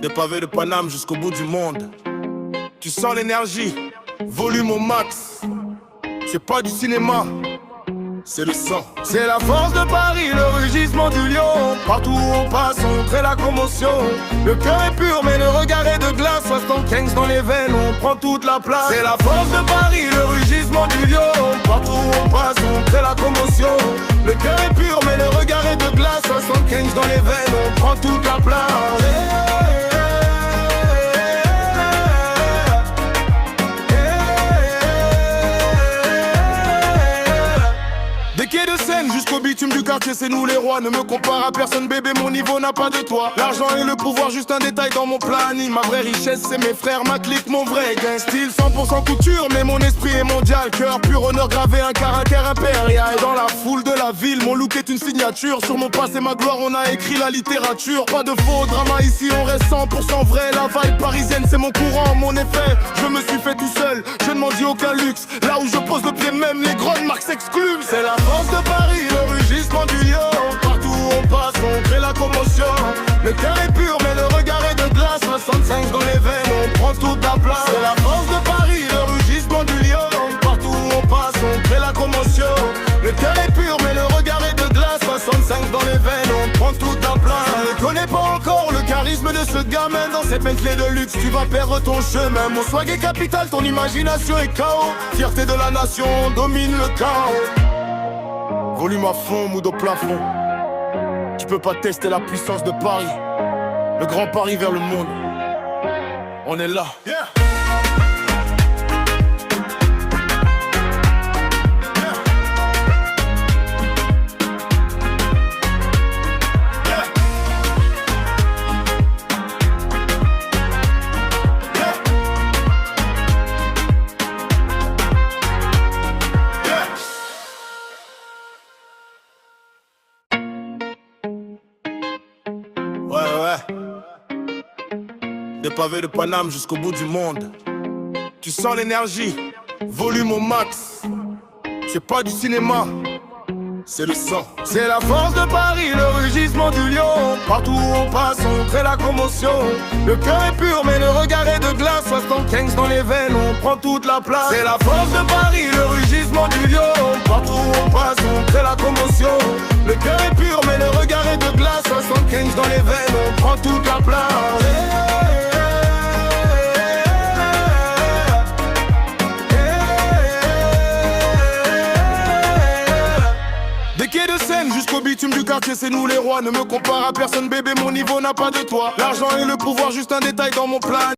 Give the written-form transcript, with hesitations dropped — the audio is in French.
Des pavés de Paname jusqu'au bout du monde. Tu sens l'énergie, volume au max. C'est pas du cinéma, c'est le sang. C'est la force de Paris, le rugissement du lion. Partout où on passe, on crée la commotion. Le cœur est pur, mais le regard est de glace. 75 dans les veines, on prend toute la place. C'est la force de Paris, le rugissement du lion. Partout où on passe, on crée la commotion. Le cœur est pur, mais le regard est de glace. 75 dans les veines, on prend toute la place. Jusqu'au bitume du quartier, c'est nous les rois. Ne me compare à personne, bébé, mon niveau n'a pas de toi. L'argent et le pouvoir, juste un détail dans mon planning. Ma vraie richesse, c'est mes frères, ma clique, mon vrai gain. Style 100% couture, mais mon esprit est mondial. Cœur pur, honneur gravé, un caractère impérial. Dans la foule de la ville, mon look est une signature. Sur mon passé, ma gloire, on a écrit la littérature. Pas de faux drama ici, on reste 100% vrai. La vibe parisienne, c'est mon courant, mon effet. Je me suis fait tout seul, je ne m'en dis aucun luxe. Là où je pose le pied, même les grandes marques s'excluent. C'est la force de Paris, le rugissement du lion. Partout où on passe, on crée la commotion. Le cœur est pur, mais le regard est de glace. 65 dans les veines, on prend toute la place. C'est la force de Paris, le rugissement du lion. Partout où on passe, on crée la commotion. Le cœur est pur, mais le regard est de glace. 65 dans les veines, on prend toute la place. Je ne connais pas encore le charisme de ce gamin. Dans cette Bentley de luxe, tu vas perdre ton chemin. Mon swag est capital, ton imagination est chaos. Fierté de la nation, on domine le chaos. Volume à fond, mood au plafond. Tu peux pas tester la puissance de Paris. Le grand Paris vers le monde. On est là. Yeah. Des pavés de Paname jusqu'au bout du monde. Tu sens l'énergie, volume au max. C'est pas du cinéma, c'est le sang. C'est la force de Paris, le rugissement du lion. Partout où on passe, on crée la commotion. Le cœur est pur, mais le regard est de glace. 75 dans les veines, on prend toute la place. C'est la force de Paris, le rugissement du lion. Partout où on passe, on crée la commotion. Le cœur est pur, mais le regard est de glace. 75 dans les veines, on prend toute la place. Jusqu'au bitume du quartier, c'est nous les rois. Ne me compare à personne, bébé, mon niveau n'a pas de toi. L'argent et le pouvoir, juste un détail dans mon plan.